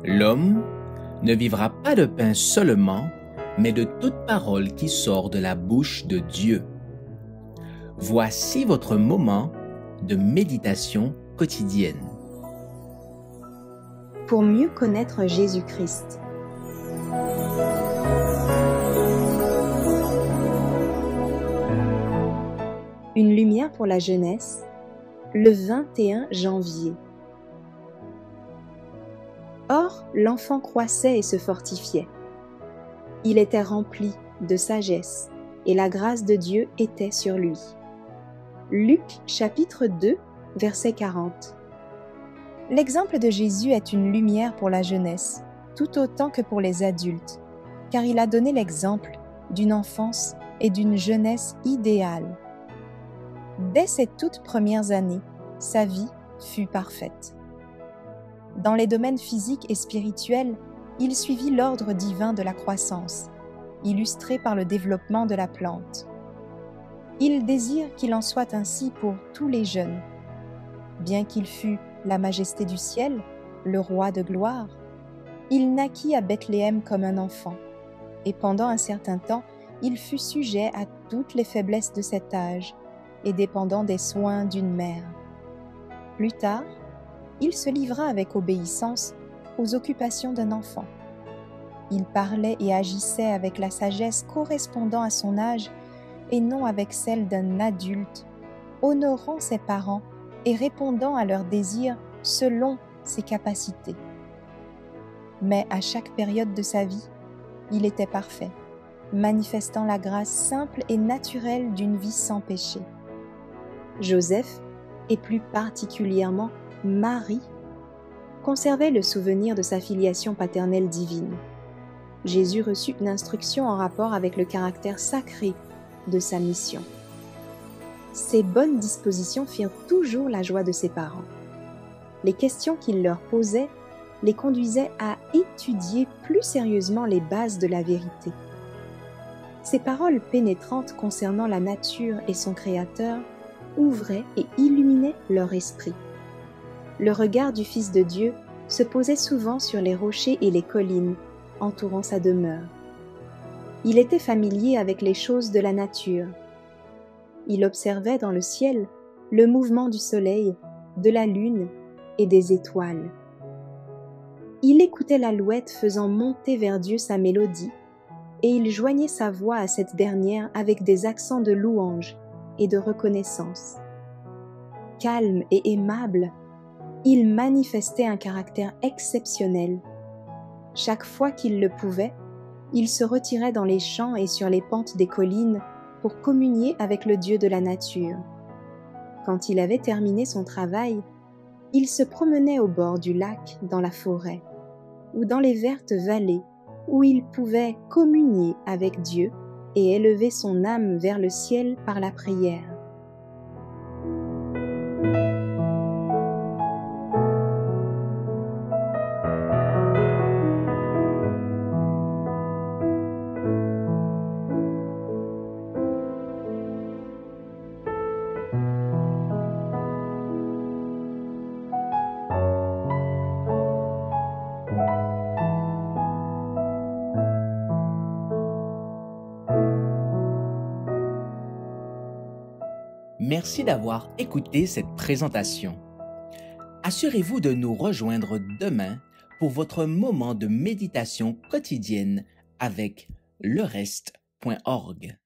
L'homme ne vivra pas de pain seulement, mais de toute parole qui sort de la bouche de Dieu. Voici votre moment de méditation quotidienne. Pour mieux connaître Jésus-Christ. Une lumière pour la jeunesse, le 21 janvier. Or, l'enfant croissait et se fortifiait. Il était rempli de sagesse, et la grâce de Dieu était sur lui. Luc chapitre 2, verset 40. L'exemple de Jésus est une lumière pour la jeunesse, tout autant que pour les adultes, car il a donné l'exemple d'une enfance et d'une jeunesse idéale. Dès ses toutes premières années, sa vie fut parfaite. Dans les domaines physiques et spirituels, il suivit l'ordre divin de la croissance, illustré par le développement de la plante. Il désire qu'il en soit ainsi pour tous les jeunes. Bien qu'il fût la majesté du ciel, le roi de gloire, il naquit à Bethléem comme un enfant, et pendant un certain temps, il fut sujet à toutes les faiblesses de cet âge et dépendant des soins d'une mère. Plus tard, il se livra avec obéissance aux occupations d'un enfant. Il parlait et agissait avec la sagesse correspondant à son âge et non avec celle d'un adulte, honorant ses parents et répondant à leurs désirs selon ses capacités. Mais à chaque période de sa vie, il était parfait, manifestant la grâce simple et naturelle d'une vie sans péché. Joseph, et plus particulièrement Marie, conservait le souvenir de sa filiation paternelle divine. Jésus reçut une instruction en rapport avec le caractère sacré de sa mission. Ces bonnes dispositions firent toujours la joie de ses parents. Les questions qu'il leur posait les conduisaient à étudier plus sérieusement les bases de la vérité. Ces paroles pénétrantes concernant la nature et son Créateur ouvraient et illuminaient leur esprit. Le regard du Fils de Dieu se posait souvent sur les rochers et les collines entourant sa demeure. Il était familier avec les choses de la nature. Il observait dans le ciel le mouvement du soleil, de la lune et des étoiles. Il écoutait l'alouette faisant monter vers Dieu sa mélodie, et il joignait sa voix à cette dernière avec des accents de louange et de reconnaissance. Calme et aimable, il manifestait un caractère exceptionnel. Chaque fois qu'il le pouvait, il se retirait dans les champs et sur les pentes des collines pour communier avec le Dieu de la nature. Quand il avait terminé son travail, il se promenait au bord du lac dans la forêt, ou dans les vertes vallées où il pouvait communier avec Dieu et élever son âme vers le ciel par la prière. Merci d'avoir écouté cette présentation. Assurez-vous de nous rejoindre demain pour votre moment de méditation quotidienne avec lereste.org.